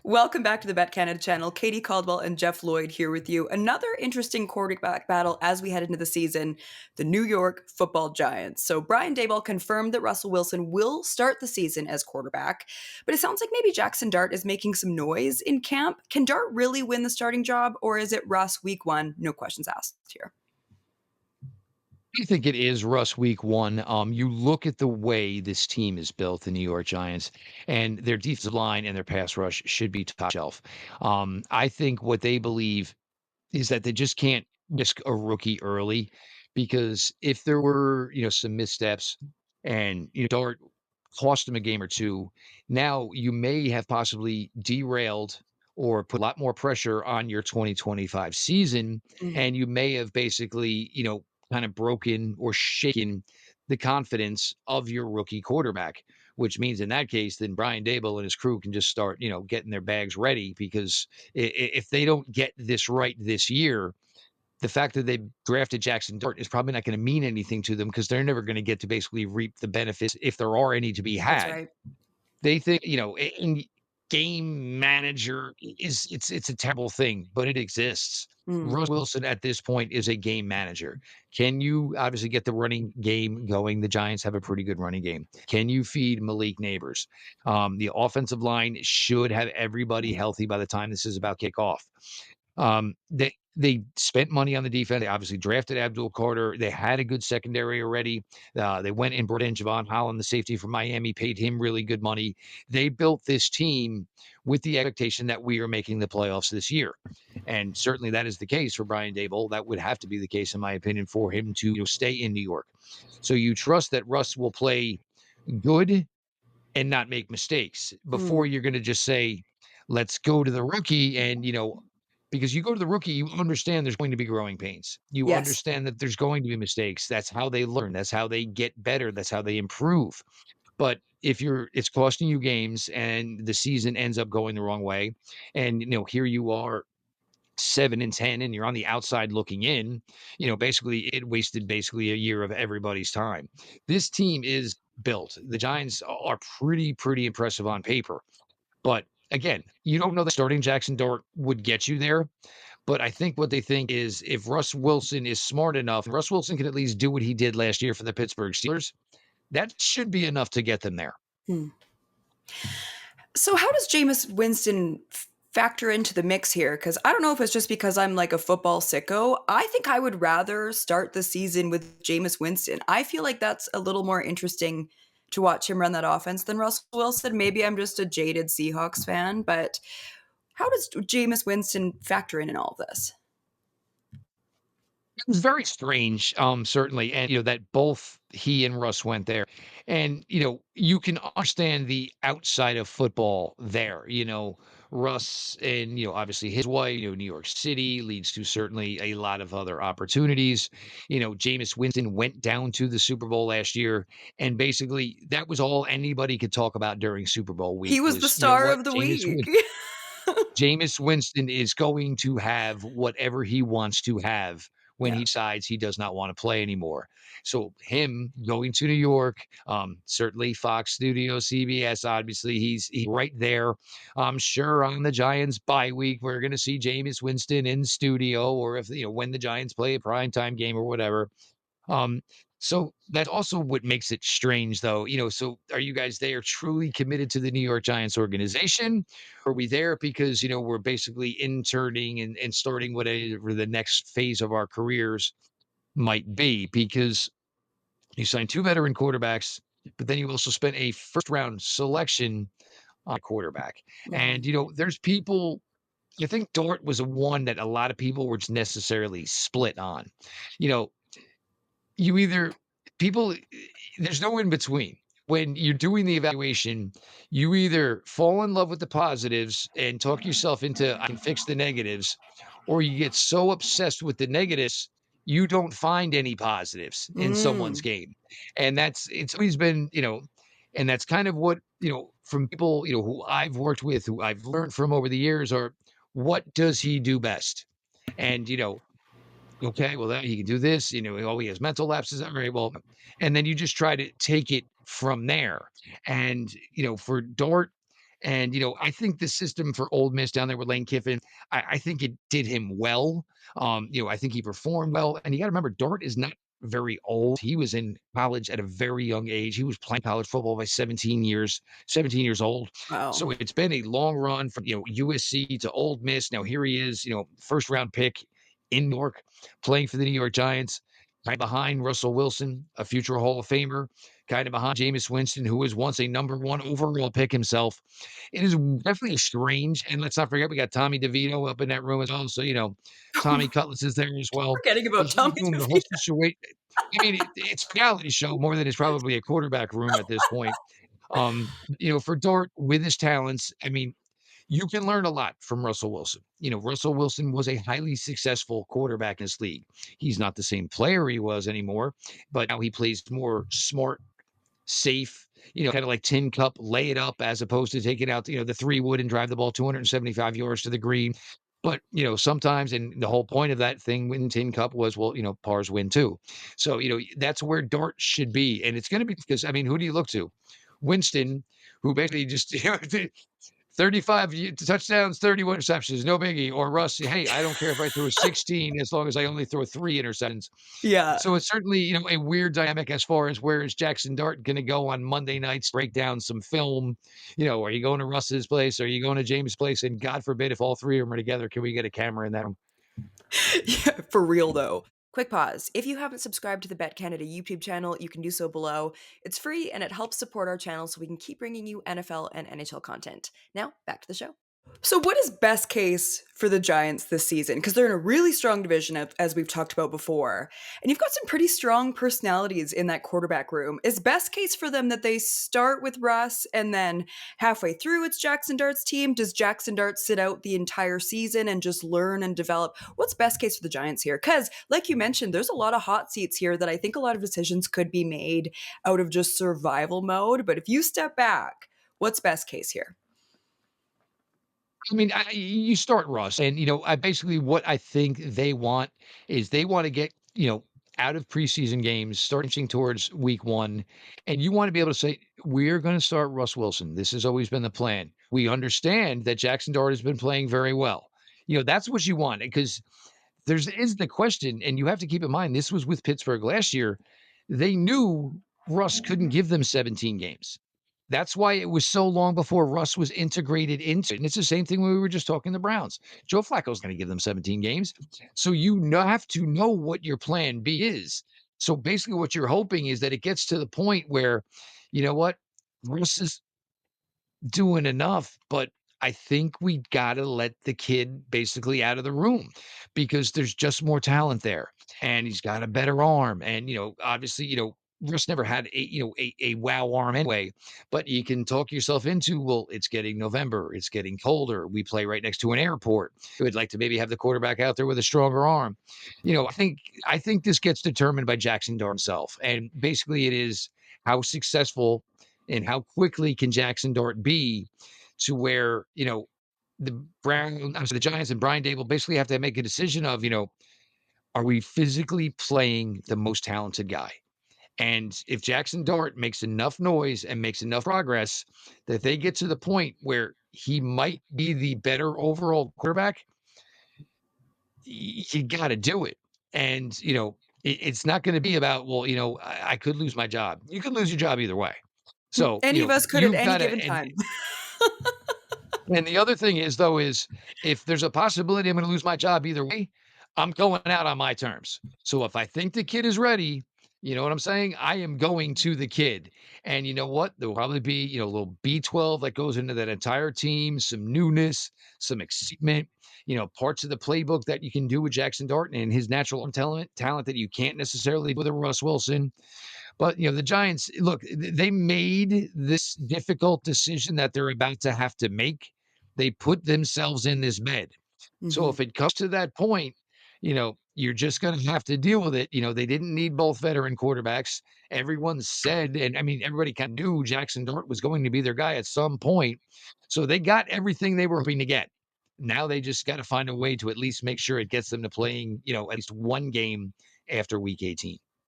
Welcome back to the BetCanada channel. Katie Caldwell and Jeff Lloyd here with you. Another interesting quarterback battle as we head into the season, the New York Football Giants. So Brian Daboll confirmed that Russell Wilson will start the season as quarterback, but it sounds like maybe Jackson Dart is making some noise in camp. Can Dart really win the starting job, or is it Russ week one? No questions asked here. I think it is Russ week one. You look at the way this team is built, the New York Giants, and their defensive line and their pass rush should be top shelf. I think what they believe is that they just can't risk a rookie early because if there were, some missteps and Dart cost them a game or two, now you may have possibly derailed or put a lot more pressure on your 2025 season, Mm. and you may have basically, kind of broken or shaken the confidence of your rookie quarterback, which means in that case, then Brian Dable and his crew can just start, getting their bags ready because if they don't get this right this year, the fact that they drafted Jackson Dart is probably not going to mean anything to them because they're never going to get to basically reap the benefits if there are any to be That's had. right. They think, in game manager is it's a terrible thing, but it exists. Mm. Russ Wilson at this point is a game manager. Can you obviously get the running game going? The Giants have a pretty good running game. Can you feed Malik Neighbors? The offensive line should have everybody healthy by the time this is about kickoff. They spent money on the defense. They obviously drafted Abdul Carter. They had a good secondary already. They went and brought in Javon Holland, the safety from Miami, paid him really good money. They built this team with the expectation that we are making the playoffs this year. And certainly that is the case for Brian Dable. That would have to be the case, in my opinion, for him to stay in New York. So you trust that Russ will play good and not make mistakes before Mm. you're going to just say, let's go to the rookie. And, because you go to the rookie, you understand there's going to be growing pains. You Yes. understand that there's going to be mistakes. That's how they learn. That's how they get better. That's how they improve. But if it's costing you games and the season ends up going the wrong way, and, here you are 7-10 and you're on the outside looking in, basically it wasted basically a year of everybody's time. This team is built. The Giants are pretty impressive on paper. But again, you don't know that starting Jackson Dart would get you there. But I think what they think is if Russ Wilson is smart enough, Russ Wilson can at least do what he did last year for the Pittsburgh Steelers. That should be enough to get them there. Mm. So how does Jameis Winston factor into the mix here? Because I don't know if it's just because I'm like a football sicko. I think I would rather start the season with Jameis Winston. I feel like that's a little more interesting to watch him run that offense than Russell Wilson. Maybe I'm just a jaded Seahawks fan, but how does Jameis Winston factor in all of this? It was very strange, certainly, and, that both he and Russ went there. And, you can understand the outside of football there, Russ and, obviously his wife, New York City leads to certainly a lot of other opportunities. Jameis Winston went down to the Super Bowl last year, and basically that was all anybody could talk about during Super Bowl He week was the was, you know star what, of the week. Jameis Winston is going to have whatever he wants to have when Yeah. he decides he does not want to play anymore. So him going to New York, certainly Fox Studios, CBS, obviously he's right there. I'm sure on the Giants bye week we're going to see Jameis Winston in studio, or if when the Giants play a primetime game or whatever. Um, so that's also what makes it strange, though. So are you guys there truly committed to the New York Giants organization? Are we there because, we're basically interning and starting whatever the next phase of our careers might be? Because you signed two veteran quarterbacks, but then you also spent a first round selection on a quarterback. Wow. And, there's people, I think Dart was a one that a lot of people were just necessarily split on. You know, you either people there's no in between. When you're doing the evaluation, you either fall in love with the positives and talk yourself into I can fix the negatives, or you get so obsessed with the negatives, you don't find any positives in someone's Mm. game. And it's always been, and that's kind of what, from people, who I've worked with, who I've learned from over the years, are what does he do best? And okay, well, that he can do this, oh, he has mental lapses. All right, well, and then you just try to take it from there. And, for Dart, And, I think the system for Ole Miss down there with Lane Kiffin, I think it did him well. I think he performed well. And you got to remember, Dart is not very old. He was in college at a very young age. He was playing college football by 17 years old. Wow. So it's been a long run from, USC to Ole Miss. Now here he is, first round pick in New York, playing for the New York Giants, right behind Russell Wilson, a future Hall of Famer, kind of behind Jameis Winston, who was once a number one overall pick himself. It is definitely strange. And let's not forget, we got Tommy DeVito up in that room as well. So, Tommy Cutlass is there as well. Forgetting But about he's Tommy doing the whole DeVito. situation. I mean, it's a reality show more than it's probably a quarterback room at this point. For Dart with his talents, I mean, you can learn a lot from Russell Wilson. Russell Wilson was a highly successful quarterback in this league. He's not the same player he was anymore, but now he plays more smart, safe, kind of like tin cup, lay it up as opposed to taking out, the 3 wood and drive the ball 275 yards to the green. But, sometimes, and the whole point of that thing in tin cup was, well, pars win too. So, that's where Dart should be. And it's going to be because, I mean, who do you look to? Winston, who basically just, 35 touchdowns, 31 interceptions, no biggie. Or Russ, hey, I don't care if I throw 16 as long as I only throw 3 interceptions. Yeah. So it's certainly, a weird dynamic as far as where is Jackson Dart going to go on Monday nights, break down some film. Are you going to Russ's place? Are you going to James' place? And God forbid, if all three of them are together, can we get a camera in that room? Yeah, for real though. Quick pause. If you haven't subscribed to the BetCanada YouTube channel, you can do so below. It's free and it helps support our channel so we can keep bringing you NFL and NHL content. Now, back to the show. So, what is best case for the Giants this season? Because they're in a really strong division, as we've talked about before. And you've got some pretty strong personalities in that quarterback room. Is best case for them that they start with Russ and then halfway through it's Jackson Dart's team? Does Jackson Dart sit out the entire season and just learn and develop? What's best case for the Giants here? Because, like you mentioned, there's a lot of hot seats here that I think a lot of decisions could be made out of just survival mode. But if you step back, what's best case here? I mean, you start Russ, and I basically what I think they want is they want to get out of preseason games, starting towards week one, and you want to be able to say we're going to start Russ Wilson. This has always been the plan. We understand that Jackson Dart has been playing very well. That's what you want because is the question, and you have to keep in mind this was with Pittsburgh last year. They knew Russ couldn't give them 17 games. That's why it was so long before Russ was integrated into it. And it's the same thing when we were just talking the Browns. Joe Flacco's going to give them 17 games. So have to know what your plan B is. So basically, what you're hoping is that it gets to the point where, you know what, Russ is doing enough, but I think we gotta let the kid basically out of the room because there's just more talent there, and he's got a better arm, and, obviously, Russ never had a wow arm anyway, but you can talk yourself into, well, it's getting November, it's getting colder, we play right next to an airport. We'd like to maybe have the quarterback out there with a stronger arm. I think this gets determined by Jackson Dart himself, and basically it is how successful and how quickly can Jackson Dart be to where, the Giants and Brian Dable basically have to make a decision of, are we physically playing the most talented guy? And if Jackson Dart makes enough noise and makes enough progress that they get to the point where he might be the better overall quarterback, you got to do it. And, it's not going to be about, well, I could lose my job. You could lose your job either way. So, Any of us could at you've any got to, given time. and the other thing is, though, is if there's a possibility I'm going to lose my job either way, I'm going out on my terms. So if I think the kid is ready, you know what I'm saying? I am going to the kid. And you know what? There'll probably be, a little B12 that goes into that entire team, some newness, some excitement, parts of the playbook that you can do with Jackson Dart and his natural talent that you can't necessarily do with a Russ Wilson. But, the Giants, look, they made this difficult decision that they're about to have to make. They put themselves in this bed. So Mhm. if it comes to that point, you're just going to have to deal with it. They didn't need both veteran quarterbacks. Everyone said, and I mean, everybody kind of knew Jackson Dart was going to be their guy at some point. So they got everything they were hoping to get. Now they just got to find a way to at least make sure it gets them to playing, at least one game after week 18.